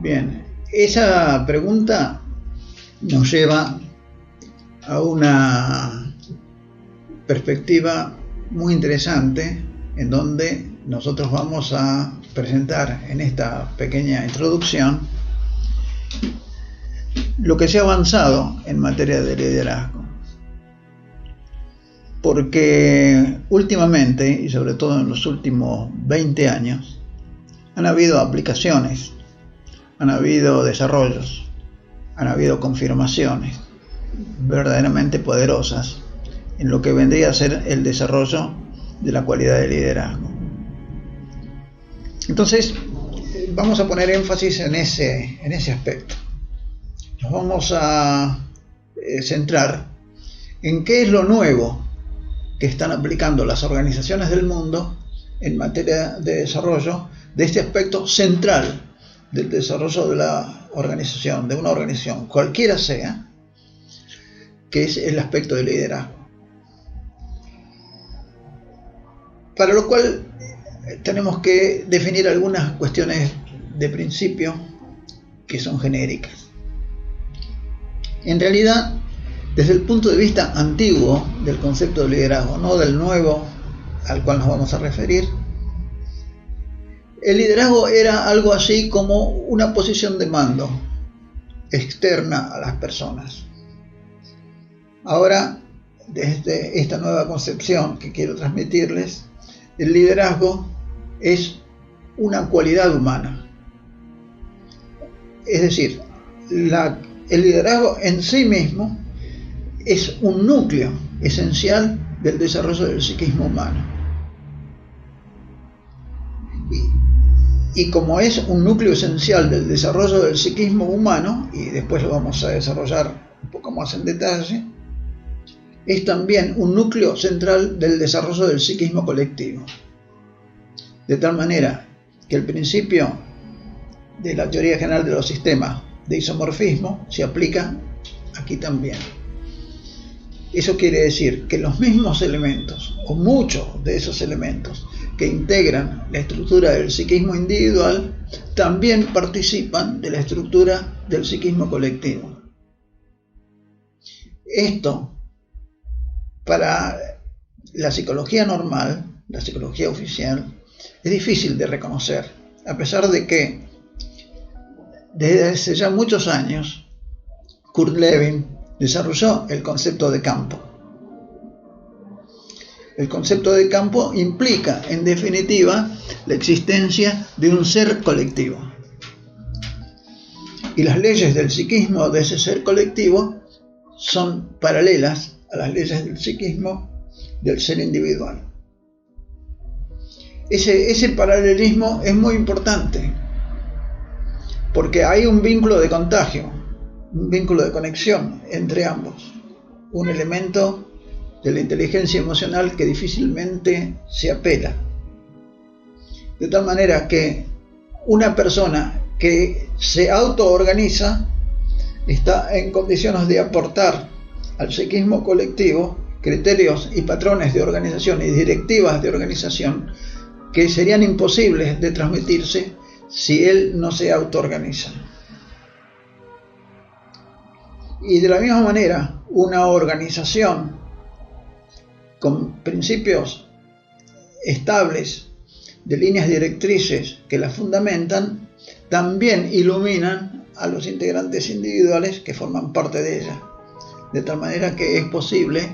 Bien, esa pregunta nos lleva a una perspectiva muy interesante en donde nosotros vamos a presentar en esta pequeña introducción lo que se ha avanzado en materia de liderazgo. Porque últimamente, y sobre todo en los últimos 20 años, han habido aplicaciones, han habido desarrollos, han habido confirmaciones verdaderamente poderosas en lo que vendría a ser el desarrollo de la cualidad de liderazgo. Entonces, vamos a poner énfasis en ese aspecto. Nos vamos a centrar en qué es lo nuevo que están aplicando las organizaciones del mundo en materia de desarrollo de este aspecto central del desarrollo de la organización, de una organización, cualquiera sea, que es el aspecto de liderazgo. Para lo cual tenemos que definir algunas cuestiones de principio que son genéricas. En realidad, desde el punto de vista antiguo del concepto de liderazgo, no del nuevo al cual nos vamos a referir, el liderazgo era algo así como una posición de mando externa a las personas. Ahora, desde esta nueva concepción que quiero transmitirles, el liderazgo es una cualidad humana. Es decir, el liderazgo en sí mismo es un núcleo esencial del desarrollo del psiquismo humano. Y como es un núcleo esencial del desarrollo del psiquismo humano, y después lo vamos a desarrollar un poco más en detalle, es también un núcleo central del desarrollo del psiquismo colectivo. De tal manera que el principio de la teoría general de los sistemas de isomorfismo se aplica aquí también. Eso quiere decir que los mismos elementos, o muchos de esos elementos que integran la estructura del psiquismo individual, también participan de la estructura del psiquismo colectivo. Esto, para la psicología normal, la psicología oficial, es difícil de reconocer, a pesar de que desde hace ya muchos años Kurt Lewin desarrolló el concepto de campo. El concepto de campo implica, en definitiva, la existencia de un ser colectivo. Y las leyes del psiquismo de ese ser colectivo son paralelas a las leyes del psiquismo del ser individual. Ese paralelismo es muy importante, porque hay un vínculo de contagio, un vínculo de conexión entre ambos, un elemento de la inteligencia emocional que difícilmente se apela. De tal manera que una persona que se autoorganiza está en condiciones de aportar al psiquismo colectivo criterios y patrones de organización y directivas de organización que serían imposibles de transmitirse si él no se autoorganiza. Y de la misma manera, una organización con principios estables de líneas directrices que la fundamentan, también iluminan a los integrantes individuales que forman parte de ella. De tal manera que es posible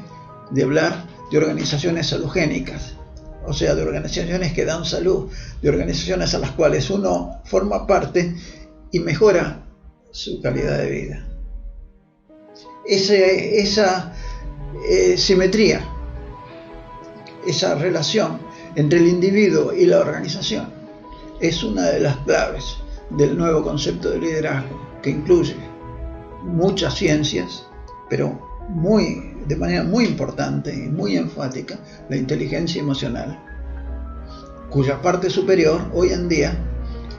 de hablar de organizaciones salugénicas, o sea, de organizaciones que dan salud, de organizaciones a las cuales uno forma parte y mejora su calidad de vida. Esa simetría, esa relación entre el individuo y la organización es una de las claves del nuevo concepto de liderazgo, que incluye muchas ciencias, pero de manera muy importante y muy enfática, la inteligencia emocional, cuya parte superior hoy en día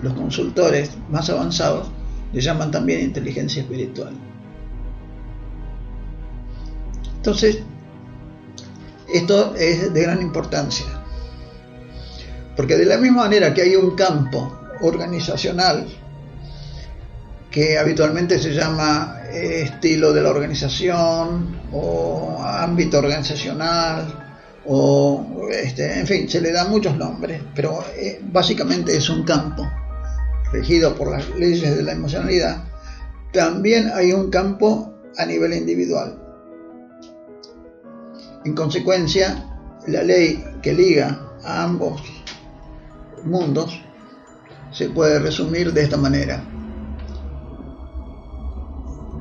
los consultores más avanzados le llaman también inteligencia espiritual. Entonces, esto es de gran importancia, porque de la misma manera que hay un campo organizacional que habitualmente se llama estilo de la organización o ámbito organizacional, o en fin, se le da muchos nombres, pero básicamente es un campo regido por las leyes de la emocionalidad. También hay un campo a nivel individual. En consecuencia, la ley que liga a ambos mundos se puede resumir de esta manera.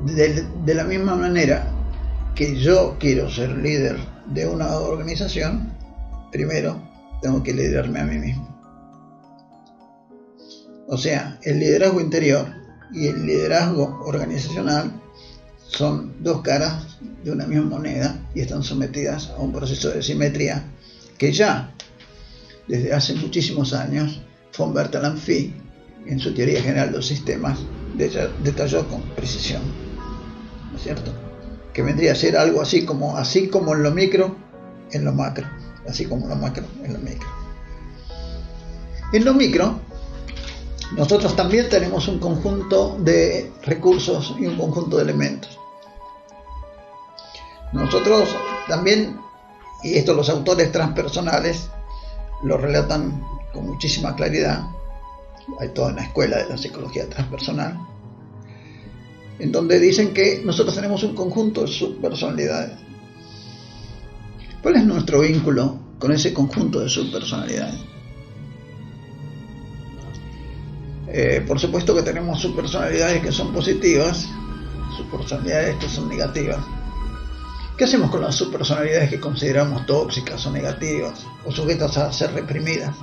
De la misma manera que yo quiero ser líder de una organización, primero tengo que liderarme a mí mismo. O sea, el liderazgo interior y el liderazgo organizacional son dos caras de una misma moneda y están sometidas a un proceso de simetría que ya desde hace muchísimos años von Bertalanffy, en su teoría general de los sistemas, detalló con precisión, ¿no es cierto? Que vendría a ser algo así como en lo micro, en lo macro, así como en lo macro, en lo micro. En lo micro, nosotros también tenemos un conjunto de recursos y un conjunto de elementos. Nosotros también, y esto los autores transpersonales lo relatan con muchísima claridad, hay toda una escuela de la psicología transpersonal, en donde dicen que nosotros tenemos un conjunto de subpersonalidades. ¿Cuál es nuestro vínculo con ese conjunto de subpersonalidades? Por supuesto que tenemos subpersonalidades que son positivas, subpersonalidades que son negativas. ¿Qué hacemos con las subpersonalidades que consideramos tóxicas o negativas o sujetas a ser reprimidas?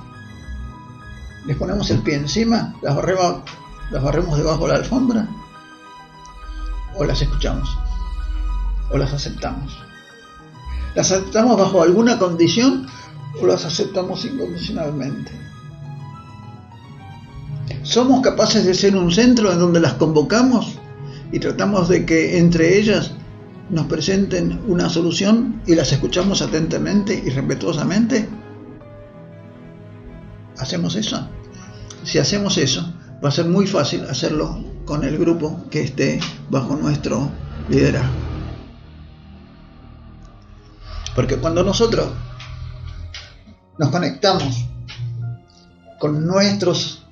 ¿Les ponemos el pie encima? ¿Las barremos debajo de la alfombra? ¿O las escuchamos? ¿O las aceptamos? ¿Las aceptamos bajo alguna condición o las aceptamos incondicionalmente? ¿Somos capaces de ser un centro en donde las convocamos y tratamos de que entre ellas nos presenten una solución y las escuchamos atentamente y respetuosamente? ¿Hacemos eso? Si hacemos eso, va a ser muy fácil hacerlo con el grupo que esté bajo nuestro liderazgo. Porque cuando nosotros nos conectamos con nuestros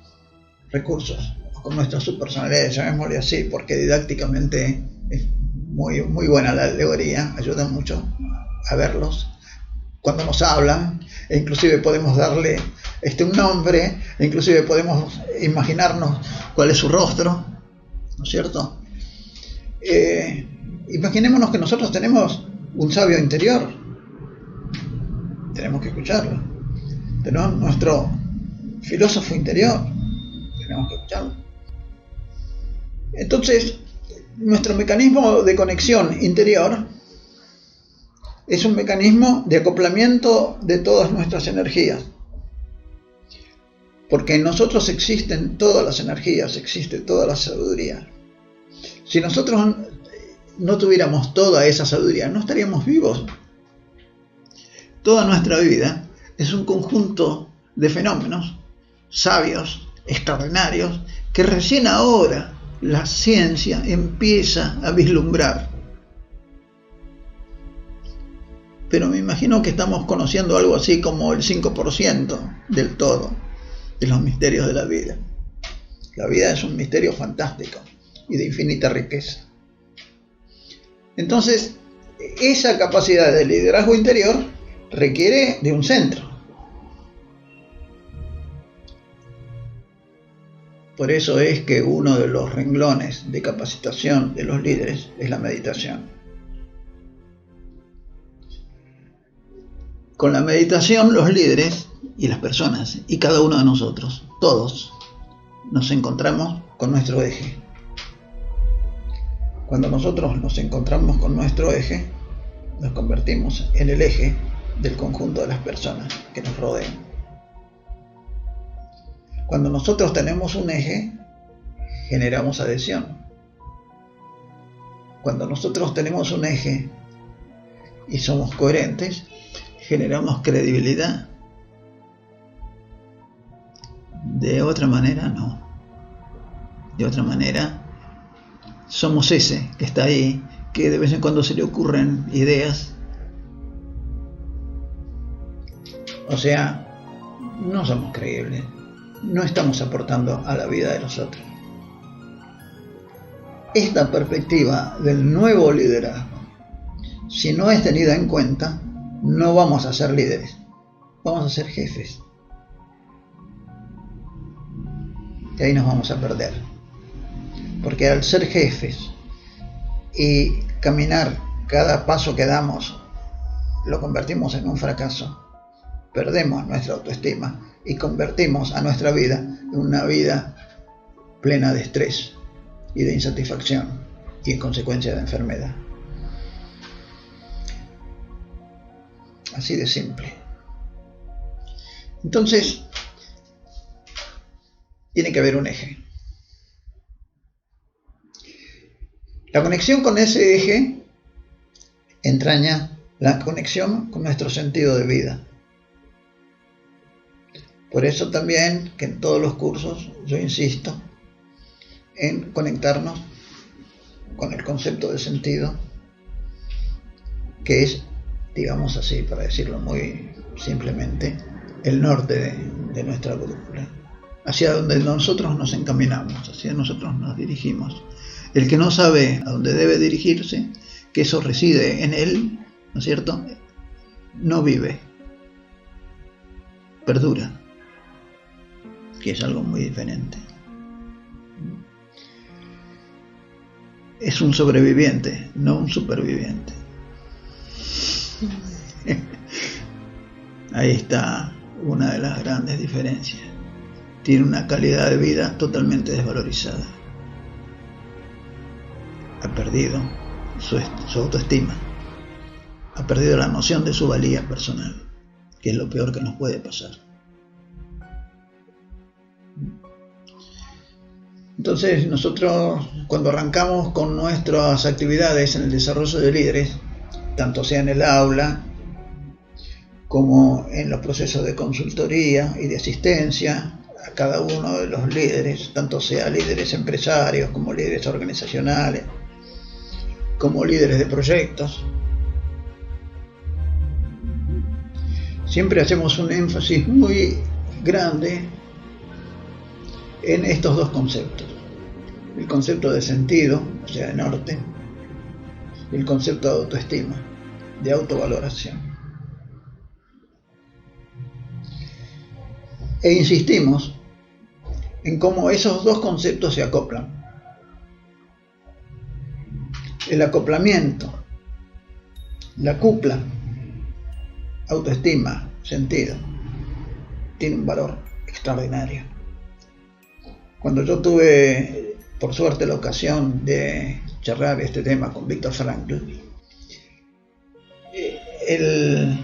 recursos, con nuestras subpersonalidades, llamémosle así, porque didácticamente es muy buena la alegoría, ayuda mucho a verlos cuando nos hablan, e inclusive podemos darle un nombre, e inclusive podemos imaginarnos cuál es su rostro, ¿no es cierto? Imaginémonos que nosotros tenemos un sabio interior, tenemos que escucharlo. Tenemos nuestro filósofo interior, tenemos que escucharlo. Entonces, nuestro mecanismo de conexión interior es un mecanismo de acoplamiento de todas nuestras energías. Porque en nosotros existen todas las energías, existe toda la sabiduría. Si nosotros no tuviéramos toda esa sabiduría, no estaríamos vivos. Toda nuestra vida es un conjunto de fenómenos sabios, extraordinarios, que recién ahora la ciencia empieza a vislumbrar. Pero me imagino que estamos conociendo algo así como el 5% del todo de los misterios de la vida. La vida es un misterio fantástico y de infinita riqueza. Entonces, esa capacidad de liderazgo interior requiere de un centro. Por eso es que uno de los renglones de capacitación de los líderes es la meditación. Con la meditación, los líderes y las personas, y cada uno de nosotros, todos, nos encontramos con nuestro eje. Cuando nosotros nos encontramos con nuestro eje, nos convertimos en el eje del conjunto de las personas que nos rodean. Cuando nosotros tenemos un eje, generamos adhesión. Cuando nosotros tenemos un eje y somos coherentes, generamos credibilidad. De otra manera, no. De otra manera, somos ese que está ahí, que de vez en cuando se le ocurren ideas. O sea, no somos creíbles, no estamos aportando a la vida de los otros. Esta perspectiva del nuevo liderazgo, si no es tenida en cuenta, no vamos a ser líderes, vamos a ser jefes. Y ahí nos vamos a perder. Porque al ser jefes y caminar cada paso que damos, lo convertimos en un fracaso. Perdemos nuestra autoestima y convertimos a nuestra vida en una vida plena de estrés y de insatisfacción y en consecuencia de enfermedad. Así de simple. Entonces, tiene que haber un eje. La conexión con ese eje entraña la conexión con nuestro sentido de vida. Por eso también que en todos los cursos yo insisto en conectarnos con el concepto de sentido, que es, digamos así, para decirlo muy simplemente, el norte de nuestra brújula, hacia donde nosotros nos encaminamos, hacia nosotros nos dirigimos. El que no sabe a dónde debe dirigirse, que eso reside en él, ¿no es cierto?, no vive, perdura, que es algo muy diferente. Es un sobreviviente, no un superviviente. Ahí está una de las grandes diferencias. Tiene una calidad de vida totalmente desvalorizada. Ha perdido su autoestima. Ha perdido la noción de su valía personal, que es lo peor que nos puede pasar. Entonces nosotros, cuando arrancamos con nuestras actividades en el desarrollo de líderes, tanto sea en el aula como en los procesos de consultoría y de asistencia a cada uno de los líderes, tanto sea líderes empresarios como líderes organizacionales, como líderes de proyectos, siempre hacemos un énfasis muy grande en estos dos conceptos: el concepto de sentido, o sea, de norte, y el concepto de autoestima, de autovaloración. E insistimos en cómo esos dos conceptos se acoplan. El acoplamiento, la cupla, autoestima, sentido, tiene un valor extraordinario. Cuando yo tuve, por suerte, la ocasión de charlar este tema con Viktor Frankl, el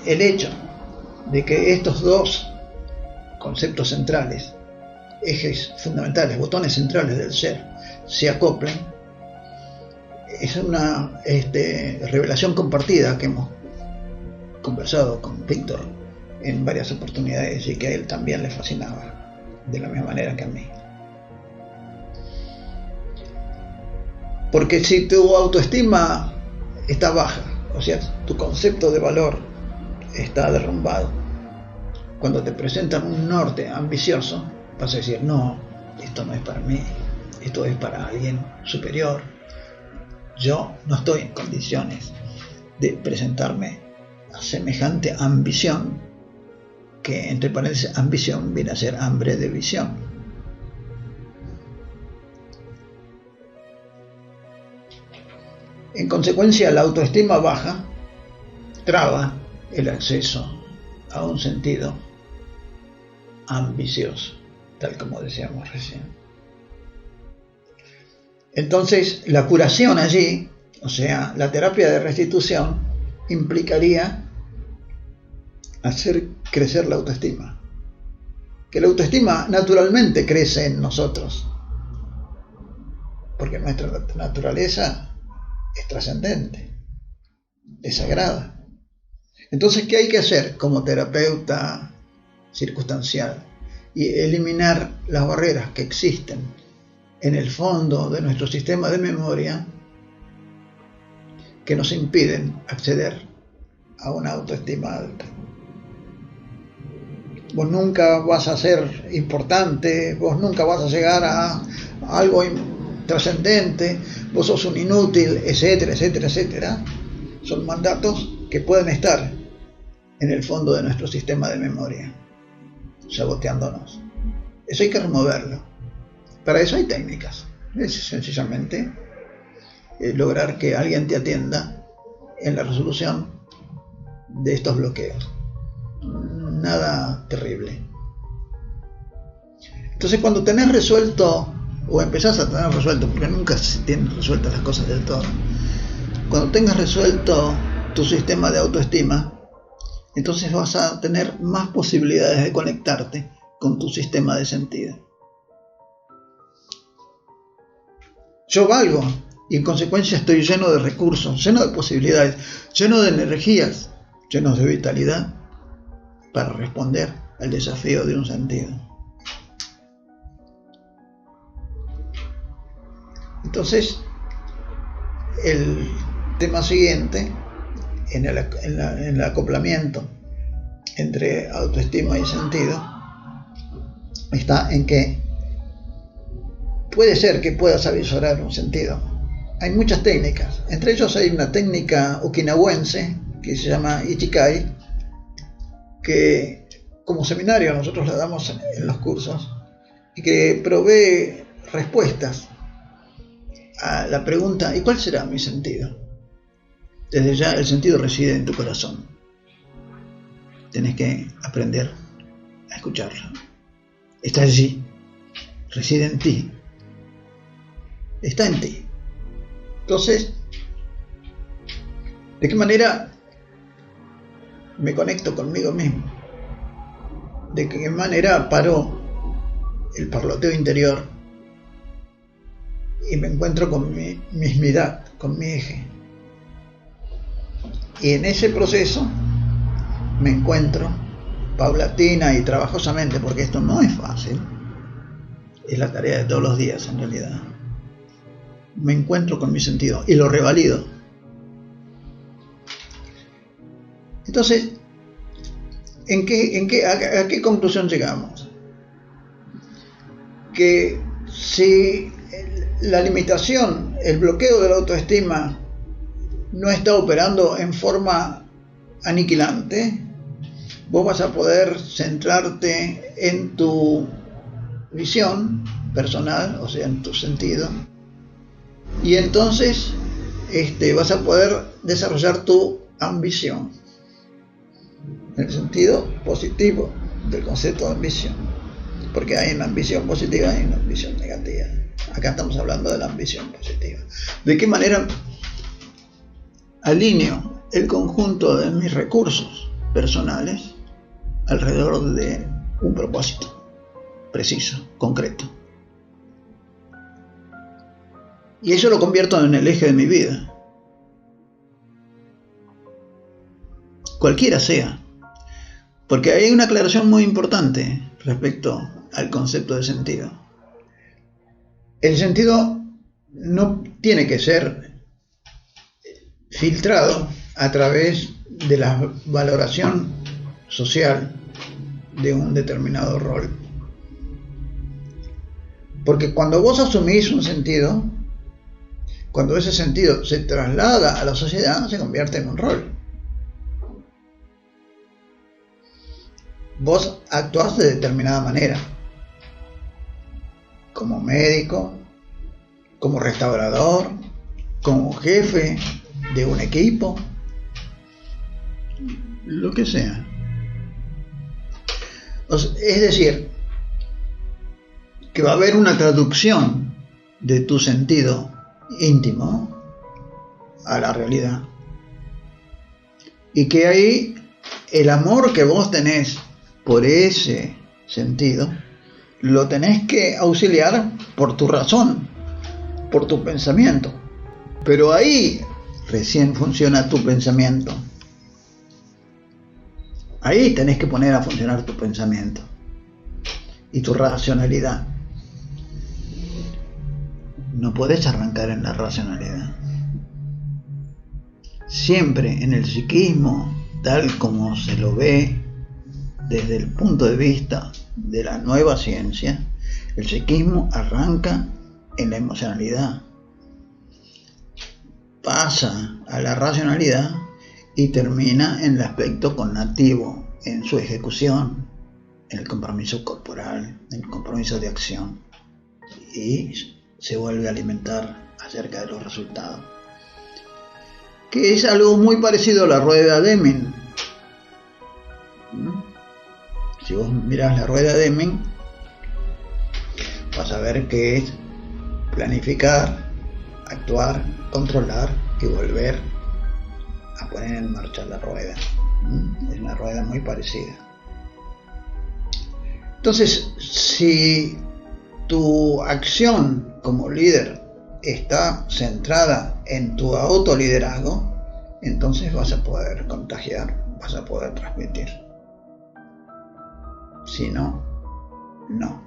hecho de que estos dos conceptos centrales, ejes fundamentales, botones centrales del ser, se acoplen, es una revelación compartida que hemos conversado con Víctor en varias oportunidades y que a él también le fascinaba, de la misma manera que a mí. Porque si tu autoestima está baja, o sea, tu concepto de valor está derrumbado, cuando te presentan un norte ambicioso, vas a decir: no, esto no es para mí, esto es para alguien superior. Yo no estoy en condiciones de presentarme a semejante ambición, que entre paréntesis ambición viene a ser hambre de visión. En consecuencia, la autoestima baja traba el acceso a un sentido ambicioso, tal como decíamos recién. Entonces, la curación allí, o sea, la terapia de restitución, implicaría hacer crecer la autoestima. Que la autoestima naturalmente crece en nosotros, porque nuestra naturaleza es trascendente, es sagrada. Entonces, ¿qué hay que hacer como terapeuta circunstancial? Y eliminar las barreras que existen en el fondo de nuestro sistema de memoria que nos impiden acceder a una autoestima alta. Vos nunca vas a ser importante, vos nunca vas a llegar a algo trascendente, vos sos un inútil, etcétera, etcétera, etcétera. Son mandatos que pueden estar en el fondo de nuestro sistema de memoria, saboteándonos. Eso hay que removerlo. Para eso hay técnicas. Es sencillamente lograr que alguien te atienda en la resolución de estos bloqueos. Nada terrible. Entonces, cuando tenés resuelto, o empezás a tener resuelto, porque nunca se tienen resueltas las cosas del todo, cuando tengas resuelto tu sistema de autoestima, entonces vas a tener más posibilidades de conectarte con tu sistema de sentido. Yo valgo y en consecuencia estoy lleno de recursos, lleno de posibilidades, lleno de energías, lleno de vitalidad para responder al desafío de un sentido. Entonces, el tema siguiente, en el acoplamiento entre autoestima y sentido, está en que puede ser que puedas avisorar un sentido. Hay muchas técnicas, entre ellos hay una técnica okinawense que se llama Ichikai, que como seminario nosotros la damos en los cursos y que provee respuestas a la pregunta: ¿y cuál será mi sentido? Desde ya el sentido reside en tu corazón. Tenés que aprender a escucharlo. Está allí, reside en ti, está en ti. Entonces, ¿de qué manera me conecto conmigo mismo? ¿De qué manera paro el parloteo interior y me encuentro con mi mismidad, con mi eje? Y en ese proceso me encuentro paulatina y trabajosamente, porque esto no es fácil, es la tarea de todos los días en realidad. Me encuentro con mi sentido y lo revalido. Entonces, ¿a qué conclusión llegamos? Que si la limitación, el bloqueo de la autoestima no está operando en forma aniquilante, vos vas a poder centrarte en tu visión personal, o sea, en tu sentido, y entonces vas a poder desarrollar tu ambición, en el sentido positivo del concepto de ambición, porque hay una ambición positiva y una ambición negativa. Acá estamos hablando de la ambición positiva. ¿De qué manera alineo el conjunto de mis recursos personales alrededor de un propósito preciso, concreto? Y eso lo convierto en el eje de mi vida, cualquiera sea, porque hay una aclaración muy importante respecto al concepto de sentido. El sentido no tiene que ser filtrado a través de la valoración social de un determinado rol. Porque cuando vos asumís un sentido, cuando ese sentido se traslada a la sociedad, se convierte en un rol. Vos actuás de determinada manera, como médico, como restaurador, como jefe de un equipo, lo que sea. Es decir, que va a haber una traducción de tu sentido íntimo a la realidad, y que ahí el amor que vos tenés por ese sentido lo tenés que auxiliar por tu razón, por tu pensamiento, pero ahí recién funciona tu pensamiento. Ahí tenés que poner a funcionar tu pensamiento y tu racionalidad. no podés arrancar en la racionalidad. Siempre en el psiquismo, tal como se lo ve desde el punto de vista de la nueva ciencia, el psiquismo arranca en la emocionalidad, pasa a la racionalidad y termina en el aspecto cognitivo, en su ejecución, en el compromiso corporal, en el compromiso de acción, y se vuelve a alimentar acerca de los resultados, que es algo muy parecido a la rueda de Deming. Si vos mirás la rueda de Deming, vas a ver que es planificar, actuar, controlar y volver a poner en marcha la rueda. Es una rueda muy parecida. Entonces, si tu acción como líder está centrada en tu autoliderazgo, entonces vas a poder contagiar, vas a poder transmitir. Si no, no.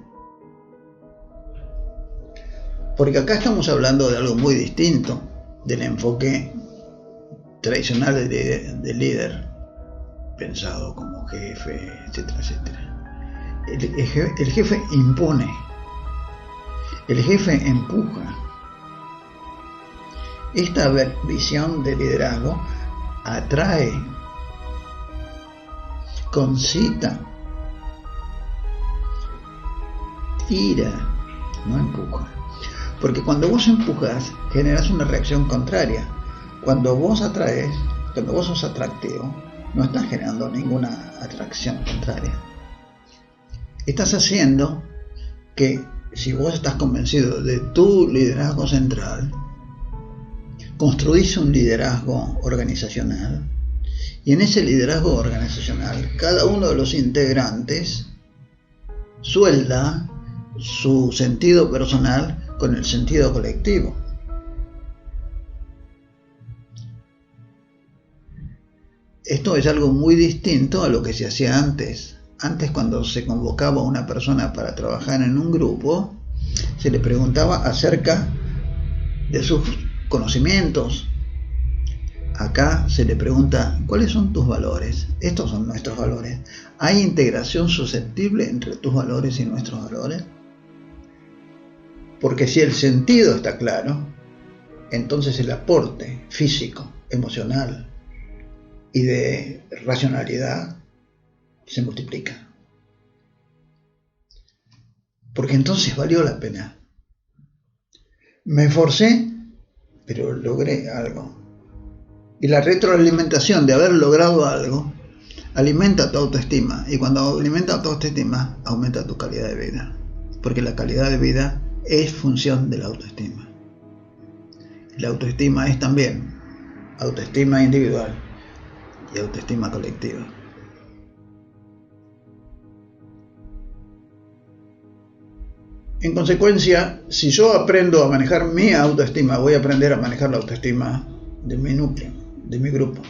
Porque acá estamos hablando de algo muy distinto del enfoque tradicional de líder, pensado como jefe, etcétera, etcétera. El jefe impone, el jefe empuja. Esta visión de liderazgo atrae, concita, tira, no empuja. Porque cuando vos empujas, generas una reacción contraria. Cuando vos atraes, cuando vos sos atractivo, no estás generando ninguna atracción contraria. Estás haciendo que, si vos estás convencido de tu liderazgo central, construís un liderazgo organizacional, y en ese liderazgo organizacional, cada uno de los integrantes suelda su sentido personal con el sentido colectivo. Esto es algo muy distinto a lo que se hacía antes. Antes, cuando se convocaba a una persona para trabajar en un grupo, se le preguntaba acerca de sus conocimientos. Acá se le pregunta, ¿cuáles son tus valores? Estos son nuestros valores. ¿Hay integración susceptible entre tus valores y nuestros valores? Porque si el sentido está claro, entonces el aporte físico, emocional y de racionalidad se multiplica. Porque entonces valió la pena. Me esforcé, pero logré algo. Y la retroalimentación de haber logrado algo alimenta tu autoestima. Y cuando alimenta tu autoestima, aumenta tu calidad de vida. Porque la calidad de vida es función de la autoestima. La autoestima es también autoestima individual y autoestima colectiva. En consecuencia, si yo aprendo a manejar mi autoestima, voy a aprender a manejar la autoestima de mi núcleo, de mi grupo.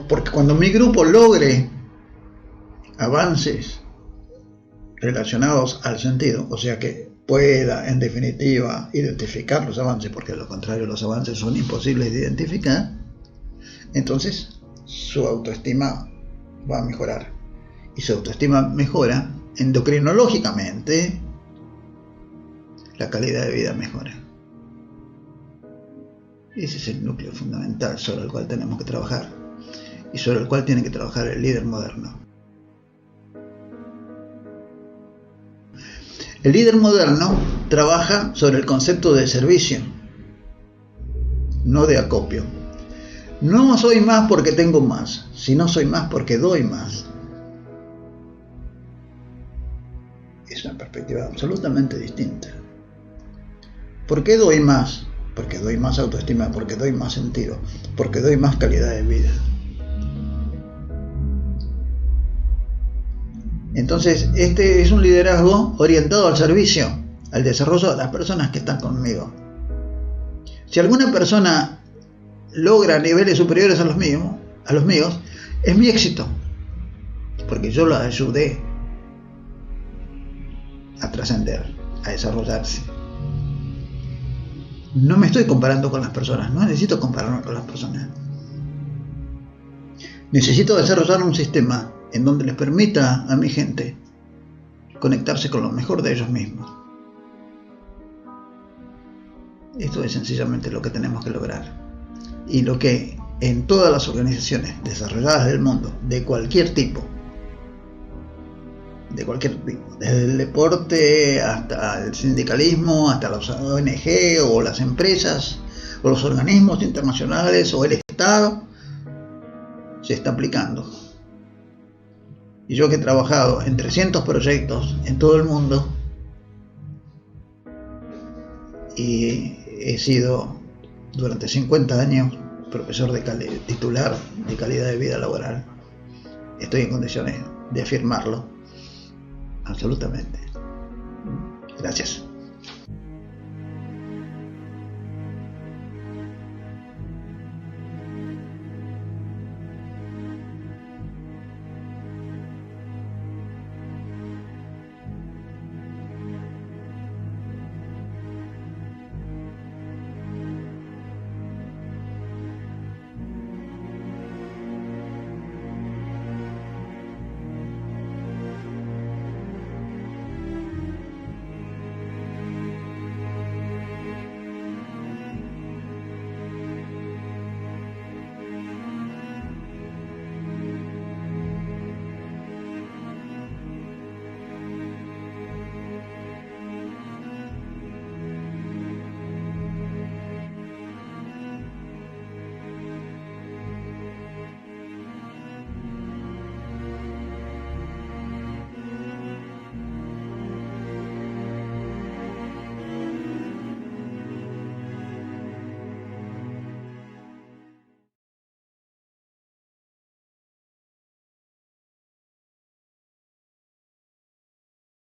Porque cuando mi grupo logre avances relacionados al sentido, o sea que pueda en definitiva identificar los avances, porque de lo contrario los avances son imposibles de identificar, entonces su autoestima va a mejorar. Y su autoestima mejora, endocrinológicamente la calidad de vida mejora. Ese es el núcleo fundamental sobre el cual tenemos que trabajar y sobre el cual tiene que trabajar el líder moderno. El líder moderno trabaja sobre el concepto de servicio, no de acopio. No soy más porque tengo más, sino soy más porque doy más. Es una perspectiva absolutamente distinta. ¿Por qué doy más? Porque doy más autoestima, porque doy más sentido, porque doy más calidad de vida. Entonces, este es un liderazgo orientado al servicio, al desarrollo de las personas que están conmigo. Si alguna persona logra niveles superiores a los míos, es mi éxito, porque yo la ayudé a trascender, a desarrollarse. No me estoy comparando con las personas, no necesito compararme con las personas. Necesito desarrollar un sistema en donde les permita a mi gente conectarse con lo mejor de ellos mismos. Esto es sencillamente lo que tenemos que lograr. Y lo que en todas las organizaciones desarrolladas del mundo, de cualquier tipo, desde el deporte hasta el sindicalismo, hasta las ONG o las empresas, o los organismos internacionales o el Estado, se está aplicando. Y yo que he trabajado en 300 proyectos en todo el mundo y he sido durante 50 años profesor titular de calidad de vida laboral, estoy en condiciones de afirmarlo absolutamente. Gracias.